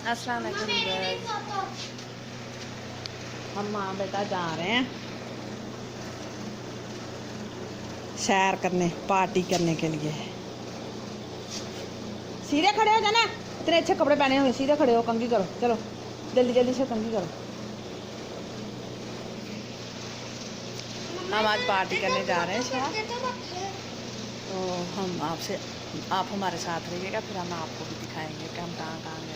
अस्सलाम वालेकुम। हम माँ बेटा जा रहे हैं सैर करने, पार्टी करने के लिए। सीधे खड़े हो जाना, इतने अच्छे कपड़े पहने हुए, सीधे खड़े हो, कंघी करो, चलो जल्दी जल्दी से कंघी करो। हम आज पार्टी करने जा रहे हैं तो हम आप हमारे साथ रहिएगा, फिर हम आपको भी दिखाएंगे कि हम कहाँ कहाँ गए।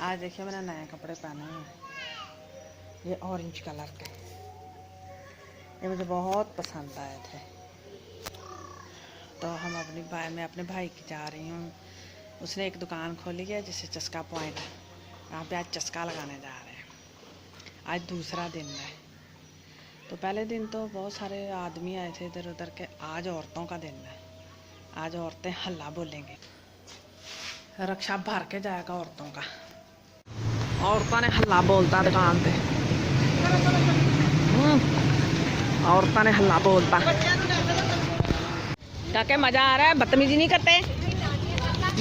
आज देखिए मैंने नए कपड़े पहने हैं, ये ऑरेंज कलर के, ये मुझे बहुत पसंद आए थे। तो हम मैं अपने भाई की जा रही हूँ। उसने एक दुकान खोली है जिसे चस्का पॉइंट, वहाँ पे आज चस्का लगाने जा रहे हैं। आज दूसरा दिन है। तो पहले दिन तो बहुत सारे आदमी आए थे इधर उधर के, आज औरतों का दिन है। आज औरतें हल्ला बोलेंगे, रक्षा भर के जाएगा औरतों का। औरतों ने हल्ला बोलता दुकान पे, औरतों ने हल्ला बोलता। क्या मजा आ रहा है? बदतमीजी नहीं करते,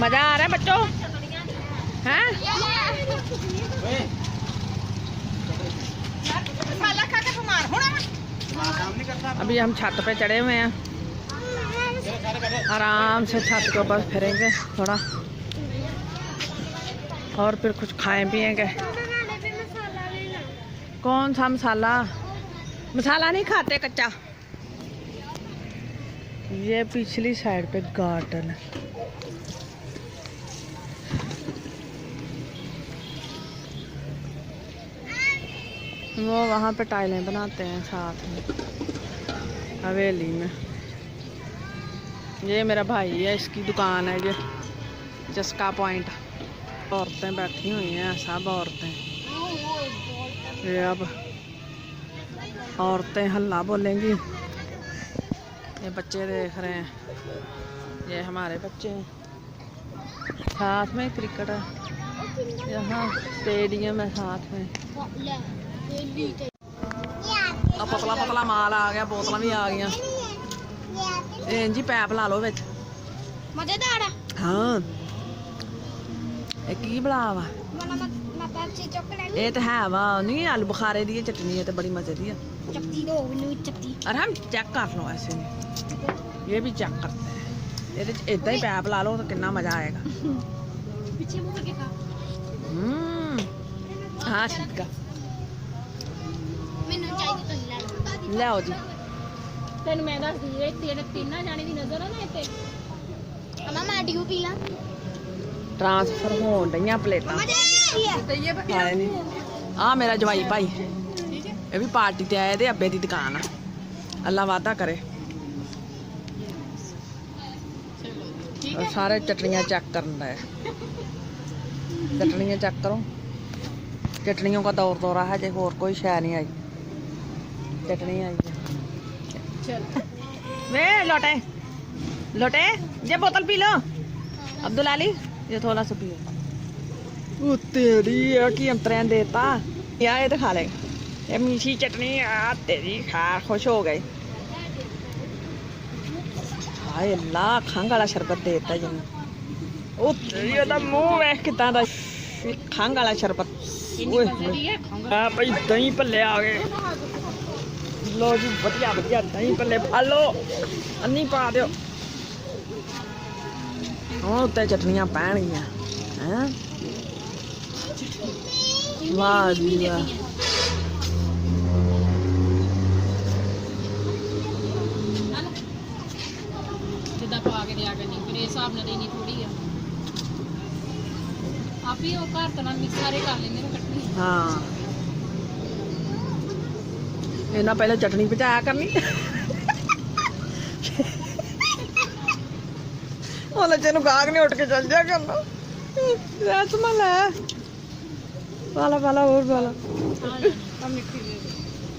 मजा आ रहा है बच्चों, हैं? अभी हम छत पे चढ़े हुए हैं, आराम से छत के ऊपर फिरेंगे थोड़ा और फिर कुछ खाएं पिएंगे। कौन सा मसाला? मसाला नहीं खाते, कच्चा। ये पिछली साइड पे गार्डन है। वो वहाँ पे टाइलें बनाते हैं साथ में हवेली में। ये मेरा भाई है, इसकी दुकान है ये चस्का पॉइंट। औरतें बैठी हुई हैं, सब औरतें। ये अब औरतें हल्ला बोलेंगी। ये बच्चे देख रहे हैं, ये हमारे बच्चे हैं। साथ में क्रिकेट है, यहाँ स्टेडियम है साथ में। अब पतला पतला माल आ गया, बोतल भी आ गई जी। पैप ला लो बिच, मजेदार है। हाँ की बड़ा वा, ये तो है वा नहीं, आलू बुखारे दी चटनी है तो बड़ी मजे दी है। अरे हम चेक कर लो, ऐसे नहीं, ये भी चेक करते हैं। ये इतना ही पैप ला लो तो कितना मजा आएगा। हाँ ठीक है, लियाओ जी। तेन मैं दस दी तेरे तीन जाने की नजर है ना इत्ते। अम्मा मैं ड्यू पी ला। ट्रांसफर होन डईयां प्लेटां। हाँ मेरा जवाई भाई, ये भी पार्टी ते आए थे, अब्बे दी दुकान है। अल्लाह वादा करे। और सारे चटनियाँ चेक कर रहे हैं, चटनियाँ चेक करो। चटनियों का दौर दौरा है, जो और कोई शय नहीं आई, चटनी आई है। वे लोटे लोटे, ये बोतल पी लो अब्दुल अली, ये थोड़ा सा पियो। तेरी की अंतरें देता यार, ये तो खा लेगा। ये मीठी चटनी तेरी खा खुश हो गए। हाय अल्लाह, खंघ वाला शरबत देता जिन्हें। ओ तेरी दा मुंह वेख कितना दा खंघ वाला शरबत। भाई दही भल्ले आ गए। लो जी बढ़िया बढ़िया दही भल्ले खा लो, अन्नी पा दो। उत्ते चटनियां पैन गई हैं। वाह जी वाह। जिदा पा के दिया करनी, फिर हिसाब ना देनी थोड़ी है। आप ही वो घर तना मिक्स सारे कर लेने कटनी। हाँ इन्हें पहले चटनी पचाया करनी, तेन गाग ने उठ के चल जा करना। रसमल है पाला पाला और पाला।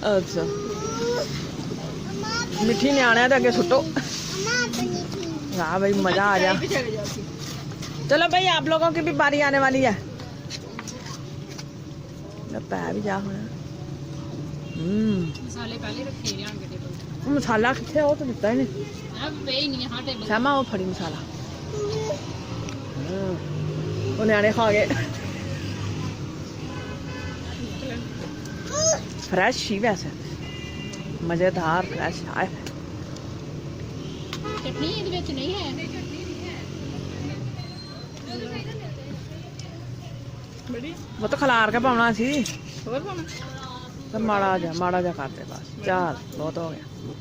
अच्छा मिठी न्याणे तो अगे सुटो। हाँ भाई मजा आ जा। चलो भाई आप लोगों की भी बारी आने वाली है। पै भी जा होना। मसाले पहले रखे जाएंगे टेबल। मसाला कितने हो तो दिता ही नहीं। अब वे ही नहीं है टेबल। सहमा वो फड़ी मसाला। ਉਹ ਨਿਆਣੇ ਖਾ ਗਏ ਫਰੈਸ਼ ਹੀ ਵੈਸੇ ਮਜ਼ੇਦਾਰ ਫਰੈਸ਼ ਆਏ ਚਟਨੀ ਇਹਦੇ ਵਿੱਚ ਨਹੀਂ ਹੈ ਉਹ ਤਾਂ ਖਲਾਰ ਕੇ ਪਾਉਣਾ ਸੀ ਹੋਰ ਪਾਉਣਾ ਤਾਂ ਮਾੜਾ ਜਾ ਕਰਦੇ ਬਸ ਚਾਲ ਬਹੁਤ ਹੋ ਗਿਆ